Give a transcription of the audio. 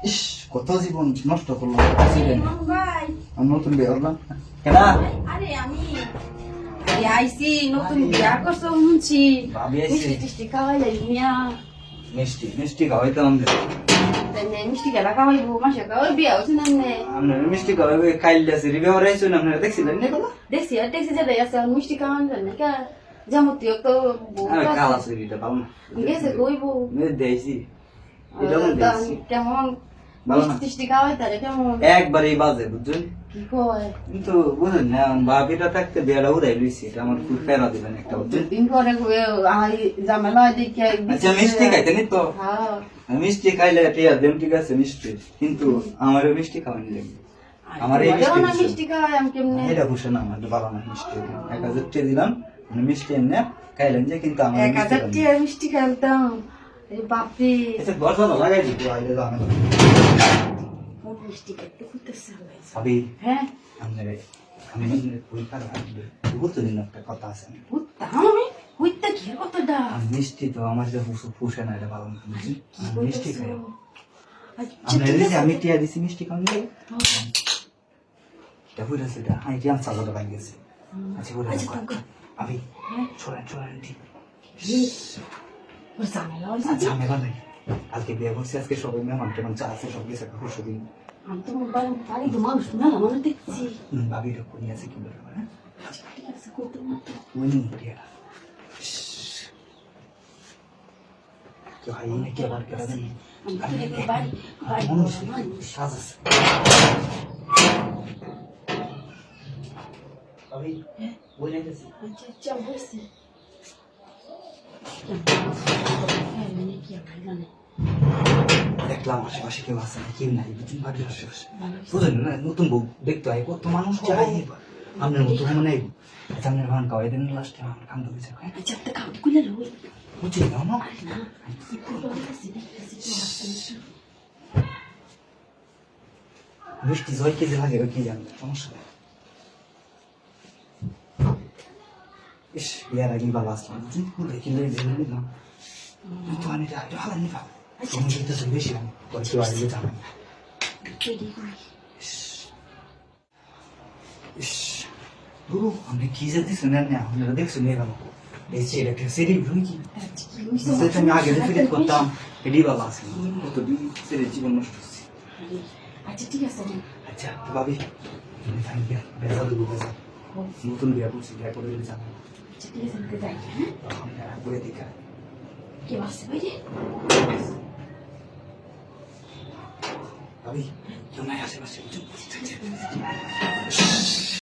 ইস, কত জীবন নষ্ট করলাম আমি নতুন বিয়ে করলাম কেনা আরে আমি আইসি নতুন বিয়া করছো শুনছি ভাবি আইছি। মিষ্টি টিষ্টি খাওয়াই মিয়া মিষ্টি মিষ্টি খাওয়াইতে আমাদের মিষ্টি খেলা খাওয়াইবো মাসে খাওয়াই বিয়া হচ্ছে না আপনার মিষ্টি খাওয়াইবে খাইলে আছে রিবে হরাইছেন আপনারা দেখছিলেন না কথা দেখছি আর দেখছি যে আছে মিষ্টি খাওয়ান জানে কা জামুতি তো আরে কালা সরিটা ভালো না গেছে কইবো মে দেইছি এটা মনে দেইছি কেমন ভালো না মিষ্টি টিষ্টি খাওয়াই তারে কেমন একবারই বাজে বুঝছেন কি কয় কিন্তু বুঝেন না ভাবিটা থাকতে বিয়েটা উড়াই লইছি এটা আমার খুব ফেরা দিবেন একটা বুঝছেন দিন করে আই জামেলা দেখি আচ্ছা মিষ্টি খাইতে নি তো হ্যাঁ মিষ্টি খাইলে টিয়া দেন ঠিক আছে মিষ্টি কিন্তু আমারও মিষ্টি খাওয়ানি লাগবে আমার এই মিষ্টি মিষ্টি খাওয়াই আমি কেমনে এটা বুঝে না আমার ভালো না মিষ্টি 1000 টাকা দিলাম মানে মিষ্টি এনে খাইলেন যে কিন্তু আমার 1000 টাকা মিষ্টি খাইতাম এই বাপরে এটা গর্ব লাগাই দিত আইলে তো আমি কোন মিষ্টি খেতে করতেছে ভাবি হ্যাঁ আমি কই পারা বুঝতে দিন একটা কথা আছে আমি হইতে কি কতটা আমি মিষ্টি তো আমার যে ফুসে না এটা ভালো না বুঝছি আমি মিষ্টি খাই আচ্ছা আমি এই যে আমি টিয়া দিছি মিষ্টি খাওয়ানি লাগে এটা বুঝা সেটা আমি টিয়া সাজাতে পাই গেছে আচ্ছা বুঝা আমি ছোড়েন ঠিক ঝামেলা ঝামেলা নাই কালকে বিয়ে করছি আজকে সবাই মেহমান টেমন চা আছে সব কিছু একটা খুশি দিন আমি তো মোবাইল বাড়ি তো মানুষ মেলা মানুষ দেখছি ভাবিটা কোনি আছে কি বলবো হ্যাঁ ঠিক আছে কত মতো ওই টিয়া তো হাই নাকি আবার কেটে দেন আমি তো বাড়ি বাড়ি মানুষ মানুষ সাজ আছে ভাবি ওই নাইতেছি আচ্ছা আচ্ছা বসে দেখলাম আশেপাশে কেউ আছে না কেউ নাই বুঝুন বাড়ির আশেপাশে বুঝলেন না নতুন বউ দেখতে হয় কত মানুষ চাই আপনার মতো মানে আপনার ভান খাওয়াই দেন লাস্টে আমার কাম ধরে যাবে আচ্ছা তো কাউকে কুলে লই বুঝছি না না মিষ্টি 6 কেজি লাগে কি জানবে সমস্যা নেই ইস বিয়ার আগে ভালো আসলাম বুঝুন দেখি লই দিলাম তো আনি যা ভালো নি পাবো তুমি কিন্তু বেশি আমি কত আইলে জানেন ইস গুরু আমি কি যেতে শুনেন না আপনারা দেখছেন না গেল দেখছি এটা সেরি ভুল কি সেটা আমি আগে ফিরে করতাম এডি বাবা আছে কত দিন সেরে জীবন নষ্ট হচ্ছে আচ্ছা ঠিক আছে আচ্ছা তো ভাবি তুমি থাকবে বেজা দেবো বেজা নতুন বিয়া করছি বিয়া করে দিলে জানাবো আচ্ছা ঠিক আছে আমি যাই হ্যাঁ আমরা করে দেখা কে আসছে বাইরে ভাবি কেউ নাই আশেপাশে বুঝুন